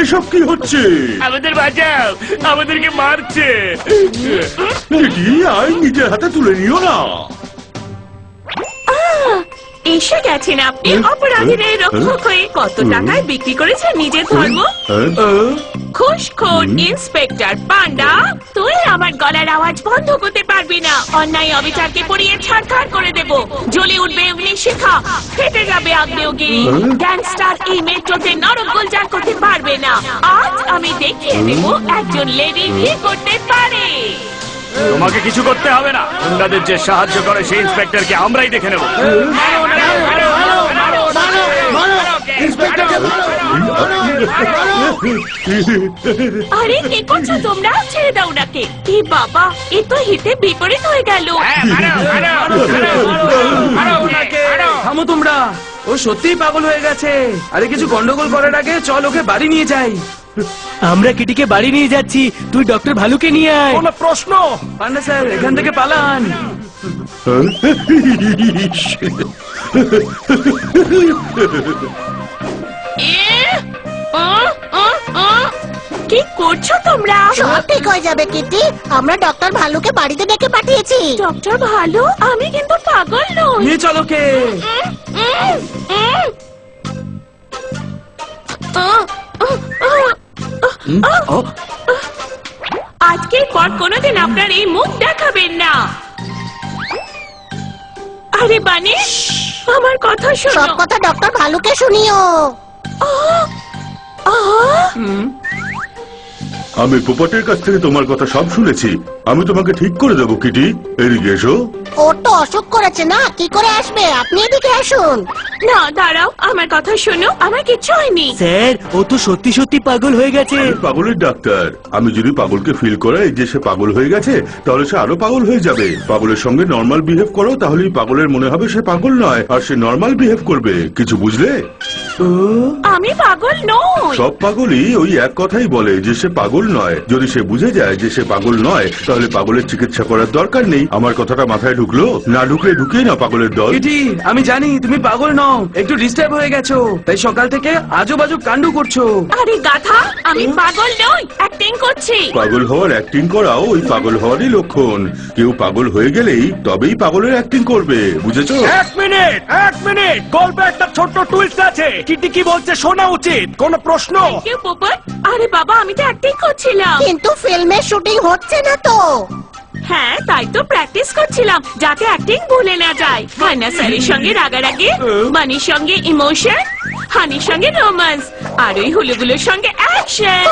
এসব কি হচ্ছে? আমাদের বাঁচাও, আমাদেরকে মারছে। আয় নিজের হাতে তুলে নিও না। এসে গেছেন আপনি অপরাধীদের রক্ষক হয়ে। কত টাকায় বিক্রি করেছেন নিজের ধর্ম? খুশখোর ইন্সপেক্টর পান্ডা, তুই আমার গলার আওয়াজ বন্ধ করতে পারবি না। অন্যায় অবিচারকে পড়িয়ে ছাড়খাড় করে দেব। জ্বলে উঠবে অগ্নিশিখা, ফেটে যাবে আগ্নেয়গিরি। গ্যাংস্টার এই মেট্রোতে নরক গুলজার করতে পারবে না। আজ আমি দেখিয়ে দেব একজন লেডি বিয়ে করতে পারে। তোমাকে কিছু করতে হবে না। গুন্ডাদের যে সাহায্য করে সেই ইন্সপেক্টরকে আমরাই দেখে নেব। আরে কি করছো তোমরা? ছেড়ে দাও ওনাকে। কি বাবা, এ তো হিতে বিপরীত হয়ে গেল। থামো তোমরা, ও সত্যিই পাগল হয়ে গেছে। আরে কিছু গন্ডগোল করার আগে চল ওকে বাড়ি নিয়ে যাই। আমরা কিটিকে বাড়ি নিয়ে যাচ্ছি, তুই ডক্টর ভালুকে নিয়ে আয়। কোনো প্রশ্ন? পান্ডা স্যার এখান থেকে পালান। কি করছো তোমরা? সব ঠিক হয়ে যাবে কিটি, আমরা ডক্টর ভালুকে বাড়িতে ডেকে পাঠিয়েছি। ডক্টর ভালো? আমি কিন্তু পাগল নই। নিয়ে চলো কে। আজকের পর কোনোদিন আপনার এই মুখ দেখাবেন না। আরে বানি, আমার কথা শোনো। সব কথা ডক্টর ভালুকে শুনিও। আমি পোপটের কাছ থেকে তোমার কথা সব শুনেছি। আমি তোমাকে ঠিক করে দেবো কিটি। এদিকে এসো। ওর তো অসুখ করেছে না, কি করে আসবে? আপনি এদিকে আসুন। না দাঁড়াও, আমার কথা শোনো, আমার কিচ্ছু হয়নি। স্যার, ও তো সত্যি সত্যি পাগল হয়ে গেছে। আমি পাগলের ডাক্তার। আমি যদি পাগলকে ফিল করাই যে সে পাগল হয়ে গেছে, তাহলে সে আরো পাগল হয়ে যাবে। পাগলের সঙ্গে নর্মাল বিহেভ করো, তাহলেই পাগলের মনে হবে সে পাগল নয়, আর সে নর্মাল বিহেভ করবে। কিছু বুঝলে? আমি পাগল নই। সব পাগলই ওই এক কথাই বলে যে সে পাগল নয়। যদি সে বুঝে যায় যে সে পাগল নয়, তাহলে পাগলের চিকিৎসা করার দরকার নেই। আমার কথাটা মাথায় ঢুকলো? না ঢুকলে ঢুকিয়ে না পাগলের দল। কিটি, আমি জানি তুমি পাগল নও, একটু ডিস্টার্ব হয়ে গেছো, তাই সকাল থেকে আজব আজব কাণ্ড করছো। আরে গাধা, আমি পাগল নই, অ্যাক্টিং করছি। পাগল হওয়ার অ্যাক্টিং করাও ওই পাগল হওয়ারই লক্ষণ। কেউ পাগল হয়ে গেলেই তবেই পাগলের অ্যাক্টিং করবে, বুঝেছো? এক মিনিট, গল্পে একটা ছোট্ট টুইস্ট আছে। কিটি কি বলছে শোনা উচিত। কোনো প্রশ্ন? কেউ পোপট? আরে বাবা, আমি তো অ্যাক্টিং করছিলাম। কিন্তু ফিল্মের শুটিং হচ্ছে না তো। হ্যাঁ, তাই তো প্র্যাকটিস করছিলাম, যাতে অ্যাক্টিং ভুলে না যায়। হান্না স্যারের সঙ্গে রাগারাগি, মানির সঙ্গে ইমোশন, হানির সঙ্গে রোম্যান্স, আর ওই হুলুগুলোর সঙ্গে অ্যাকশন।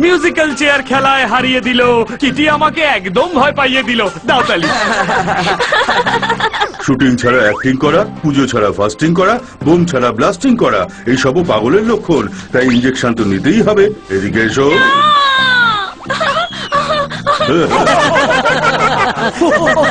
মিউজিক্যাল চেয়ার খেলায় হারিয়ে দিল। কিটি আমাকে একদম ভয় পাইয়ে দিল। দাও তালি। শুটিং ছাড়া অ্যাক্টিং করা, পুজো ছাড়া ফাস্টিং করা, বোম ছাড়া ব্লাস্টিং করা, এই সবও পাগলের লক্ষণ। তাই ইঞ্জেকশন তো নিতেই হবে। এদিকে এসো।